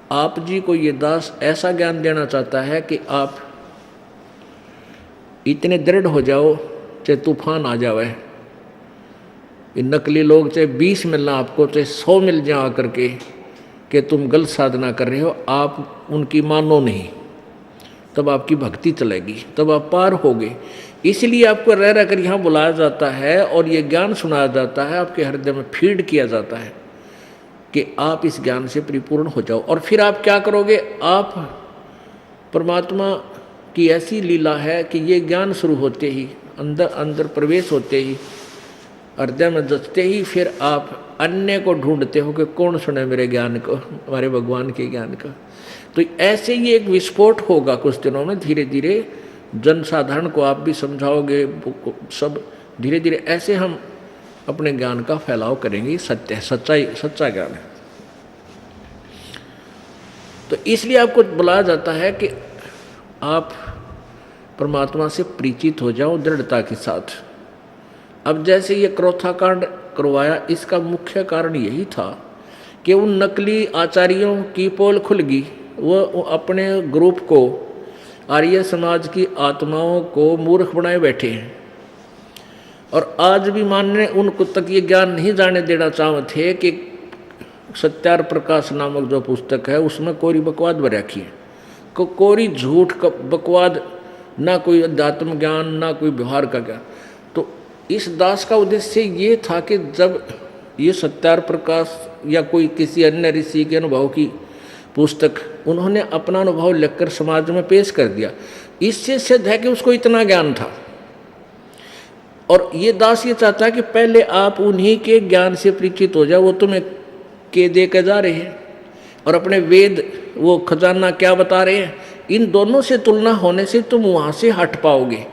आप जी को ये दास ऐसा ज्ञान देना चाहता है कि आप इतने दृढ़ हो जाओ चाहे तूफान आ जावे। ये नकली लोग चाहे 20 मिलना आपको, चाहे 100 मिल जाए आकर के कि तुम गलत साधना कर रहे हो, आप उनकी मानो नहीं, तब आपकी भक्ति चलेगी, तब आप पार होगे। इसलिए आपको रह रह कर यहाँ बुलाया जाता है और ये ज्ञान सुनाया जाता है, आपके हृदय में फीड किया जाता है कि आप इस ज्ञान से परिपूर्ण हो जाओ। और फिर आप क्या करोगे? आप परमात्मा की ऐसी लीला है कि ये ज्ञान शुरू होते ही, अंदर अंदर प्रवेश होते ही, हृदय में जचते ही, फिर आप अन्य को ढूंढते हो कि कौन सुने मेरे ज्ञान को, हमारे भगवान के ज्ञान का। तो ऐसे ही एक विस्फोट होगा कुछ दिनों में, धीरे धीरे जनसाधारण को आप भी समझाओगे, सब धीरे धीरे ऐसे हम अपने ज्ञान का फैलाव करेंगे। सत्य है, सच्चाई, सच्चा ज्ञान है। तो इसलिए आपको बुलाया जाता है कि आप परमात्मा से परिचित हो जाओ दृढ़ता के साथ। अब जैसे ये क्रोथा कांड करवाया, इसका मुख्य कारण यही था कि उन नकली आचार्यों की पोल खुल गई। वो अपने ग्रुप को, आर्य समाज की आत्माओं को मूर्ख बनाए बैठे हैं। और आज भी मानने उनको तक ये ज्ञान नहीं जाने देना चाहते थे कि सत्यार प्रकाश नामक जो पुस्तक है उसमें कोरी बकवाद भर रखी है, कोरी झूठ का बकवाद, ना कोई अध्यात्म ज्ञान, ना कोई व्यवहार का ज्ञान। तो इस दास का उद्देश्य ये था कि जब ये सत्यार प्रकाश या कोई किसी अन्य ऋषि के अनुभव की पुस्तक उन्होंने अपना अनुभव लिखकर समाज में पेश कर दिया, इससे सिद्ध है कि उसको इतना ज्ञान था। और ये दास ये चाहता है कि पहले आप उन्हीं के ज्ञान से परिचित हो जाओ। वो तुम्हें के दे के जा रहे हैं और अपने वेद, वो खजाना क्या बता रहे हैं, इन दोनों से तुलना होने से तुम वहाँ से हट पाओगे।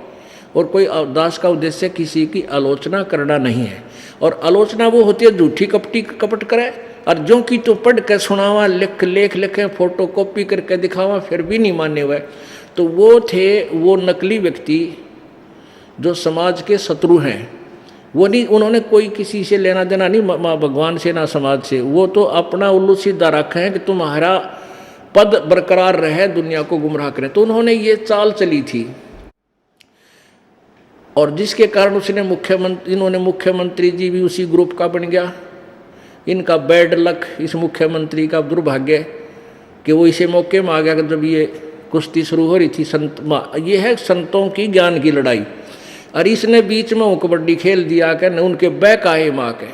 और कोई दास का उद्देश्य किसी की आलोचना करना नहीं है। और आलोचना वो होती है झूठी कपटी कपट करे, और जो कि तो पढ़ के सुनावा, लेख लिखे, फोटो कॉपी करके दिखावा, फिर भी नहीं माने हुए। तो वो थे वो नकली व्यक्ति जो समाज के शत्रु हैं। वो नहीं, उन्होंने कोई किसी से लेना देना नहीं, माँ भगवान से ना समाज से। वो तो अपना उल्लू सीधा रखा है कि तुम्हारा पद बरकरार रहे, दुनिया को गुमराह करें। तो उन्होंने ये चाल चली थी, और जिसके कारण उसने इन्होंने मुख्यमंत्री जी भी उसी ग्रुप का बन गया। इनका बैड लक, इस मुख्यमंत्री का दुर्भाग्य कि वो इसे मौके में आ गया कि जब ये कुश्ती शुरू हो रही थी ये है संतों की ज्ञान की लड़ाई, और इसने बीच में वो कबड्डी खेल दिया कि न उनके बैक आए माँ के।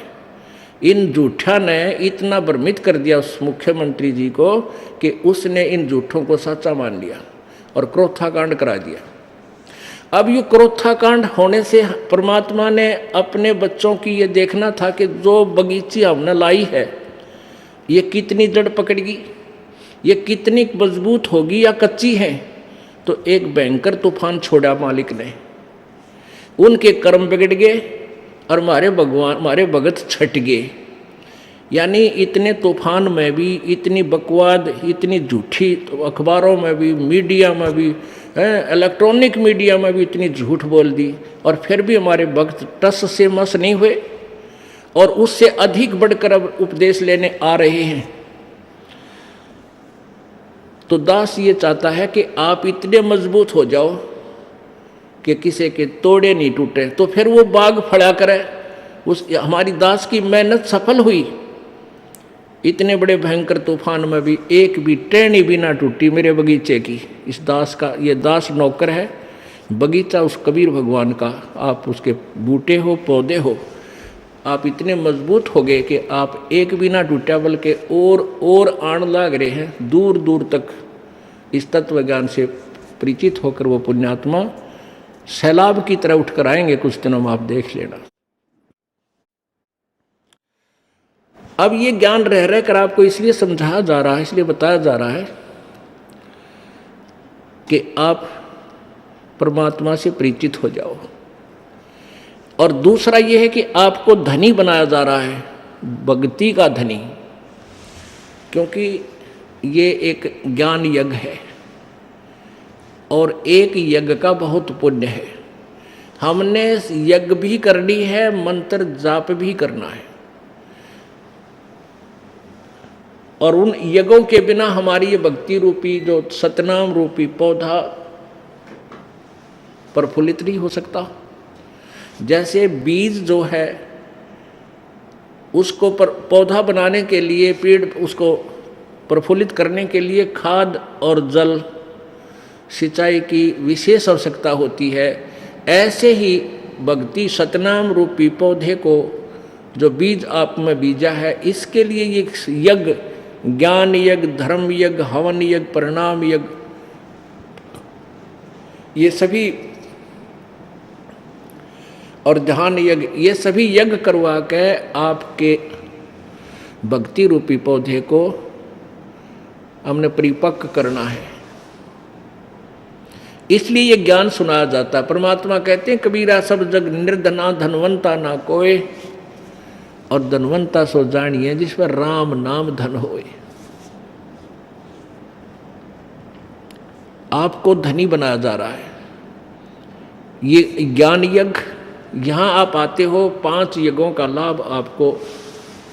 इन झूठा ने इतना भ्रमित कर दिया उस मुख्यमंत्री जी को कि उसने इन झूठों को सच्चा मान लिया और क्रोथा कांड करा दिया। अब ये क्रोथा कांड होने से परमात्मा ने अपने बच्चों की ये देखना था कि जो बगीची हमने लाई है ये कितनी जड़ पकड़ेगी, ये कितनी मजबूत होगी या कच्ची है। तो एक भयंकर तूफान छोड़ा मालिक ने, उनके कर्म बिगड़ गए और हमारे भगत छट गए। यानी इतने तूफान में भी इतनी बकवाद, इतनी झूठी, तो अखबारों में भी, मीडिया में भी, इलेक्ट्रॉनिक मीडिया में भी इतनी झूठ बोल दी, और फिर भी हमारे भक्त टस से मस नहीं हुए और उससे अधिक बढ़कर अब उपदेश लेने आ रहे हैं। तो दास ये चाहता है कि आप इतने मजबूत हो जाओ कि किसी के तोड़े नहीं टूटे। तो फिर वो बाग फड़ा करे। हमारी दास की मेहनत सफल हुई। इतने बड़े भयंकर तूफान में भी एक भी टहनी भी ना टूटी मेरे बगीचे की। इस दास का, ये दास नौकर है, बगीचा उस कबीर भगवान का। आप उसके बूटे हो, पौधे हो, आप इतने मजबूत हो गए कि आप एक भी ना टूटा, बल्कि और आण लाग रहे हैं। दूर दूर तक इस तत्व ज्ञान से परिचित होकर वो पुण्यात्मा सैलाब की तरह उठकर आएंगे कुछ दिनों में, आप देख लेना। अब ये ज्ञान रह रह कर आपको इसलिए समझाया जा रहा है, इसलिए बताया जा रहा है कि आप परमात्मा से परिचित हो जाओ। और दूसरा ये है कि आपको धनी बनाया जा रहा है, भक्ति का धनी, क्योंकि ये एक ज्ञान यज्ञ है और एक यज्ञ का बहुत पुण्य है। हमने यज्ञ भी करनी है, मंत्र जाप भी करना है। और उन यज्ञों के बिना हमारी ये भक्ति रूपी जो सतनाम रूपी पौधा प्रफुल्लित नहीं हो सकता। जैसे बीज जो है उसको पौधा बनाने के लिए, पेड़ उसको प्रफुल्लित करने के लिए खाद और जल सिंचाई की विशेष आवश्यकता होती है, ऐसे ही भक्ति सतनाम रूपी पौधे को जो बीज आप में बीजा है, इसके लिए ये यज्ञ, ज्ञान यज्ञ, धर्म यज्ञ, हवन यज्ञ, परिणाम यज्ञ, ये सभी और ध्यान यज्ञ, ये सभी यज्ञ करवा के आपके भक्ति रूपी पौधे को हमने परिपक्व करना है। इसलिए ये ज्ञान सुनाया जाता है। परमात्मा कहते हैं कबीरा सब जग निर्धना धनवंता ना कोय, और धनवंता सो जानिए जिस पर राम नाम धन होए। आपको धनी बनाया जा रहा है। ये ज्ञान यज्ञ, यहाँ आप आते हो, 5 यज्ञों का लाभ आपको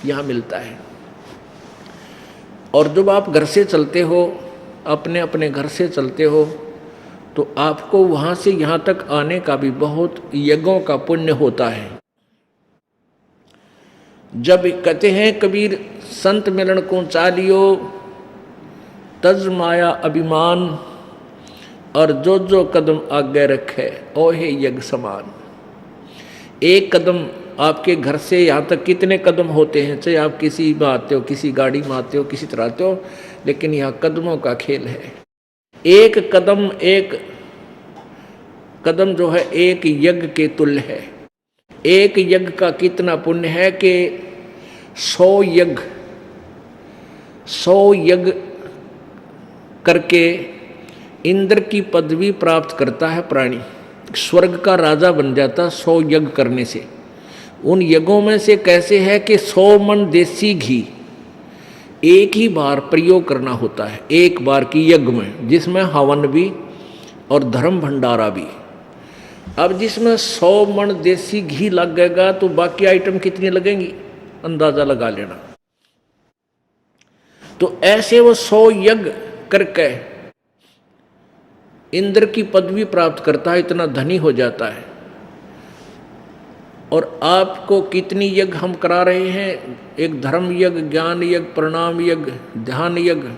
यहाँ मिलता है। और जब आप घर से चलते हो, अपने अपने घर से चलते हो, तो आपको वहाँ से यहाँ तक आने का भी बहुत यज्ञों का पुण्य होता है। जब कहते हैं कबीर संत मिलन को चालियो, तज माया अभिमान, और जो जो कदम आगे रखे ओहे यज्ञ समान। एक कदम आपके घर से यहाँ तक कितने कदम होते हैं, चाहे आप किसी में आते हो, किसी गाड़ी में आते हो, किसी तरह आते हो, लेकिन यहाँ कदमों का खेल है। एक कदम जो है एक यज्ञ के तुल्य है। एक यज्ञ का कितना पुण्य है कि 100 यज्ञ करके इंद्र की पदवी प्राप्त करता है प्राणी, स्वर्ग का राजा बन जाता 100 यज्ञ करने से। उन यज्ञों में से कैसे है कि 100 मन देसी घी एक ही बार प्रयोग करना होता है, एक बार की यज्ञ में, जिसमें हवन भी और धर्म भंडारा भी। अब जिसमें 100 मन देसी घी लगेगा तो बाकी आइटम कितनी लगेंगी, अंदाजा लगा लेना। तो ऐसे वो 100 यज्ञ करके इंद्र की पदवी प्राप्त करता है, इतना धनी हो जाता है। और आपको कितनी यज्ञ हम करा रहे हैं, एक धर्म यज्ञ, ज्ञान यज्ञ, प्रणाम यज्ञ, ध्यान यज्ञ,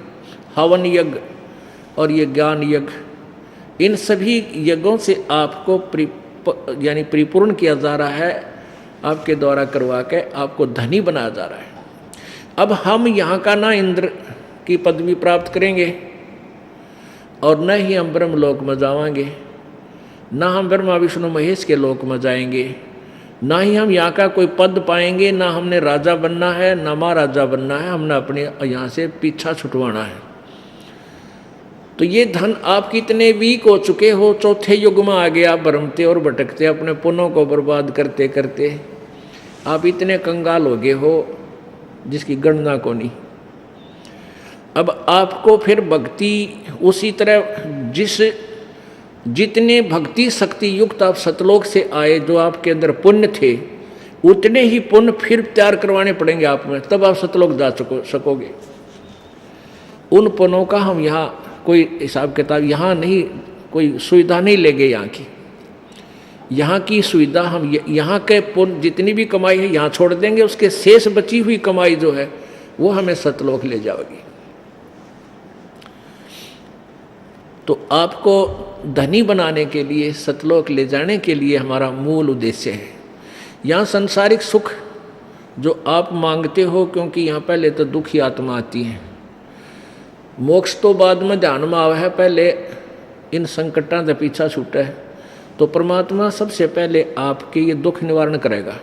हवन यज्ञ और ये ज्ञान यज्ञ। इन सभी यज्ञों से आपको यानी परिपूर्ण किया जा रहा है, आपके द्वारा करवा के आपको धनी बनाया जा रहा है। अब हम यहाँ का ना इंद्र की पदवी प्राप्त करेंगे और न ही हम ब्रह्मलोक में जाएंगे, ना हम ब्रह्मा विष्णु महेश के लोक में जाएंगे, ना ही हम यहाँ का कोई पद पाएंगे, ना हमने राजा बनना है, ना महाराजा बनना है, हमने अपने यहाँ से पीछा छुटवाना है। तो ये धन आप कितने वीक हो चुके हो, चौथे युग में आगे आप भरमते और भटकते, अपने पुण्यों को बर्बाद करते करते आप इतने कंगाल हो गए हो जिसकी गणना को नहीं। अब आपको फिर भक्ति उसी तरह जितने भक्ति शक्ति युक्त आप सतलोक से आए, जो आपके अंदर पुण्य थे, उतने ही पुण्य फिर तैयार करवाने पड़ेंगे आप में, तब आप सतलोक जा सकोगे। उन पुण्यों का हम यहाँ कोई हिसाब किताब यहाँ नहीं, कोई सुविधा नहीं लेंगे। यहाँ की सुविधा हम यहाँ के पुण्य जितनी भी कमाई है यहाँ छोड़ देंगे, उसके शेष बची हुई कमाई जो है वो हमें सतलोक ले जाएगी। तो आपको धनी बनाने के लिए, सतलोक ले जाने के लिए हमारा मूल उद्देश्य है। यहाँ सांसारिक सुख जो आप मांगते हो, क्योंकि यहाँ पहले तो दुखी आत्मा आती है, मोक्ष तो बाद में ध्यान में आवा है, पहले इन संकटां से पीछा छूटा है। तो परमात्मा सबसे पहले आपके ये दुख निवारण करेगा।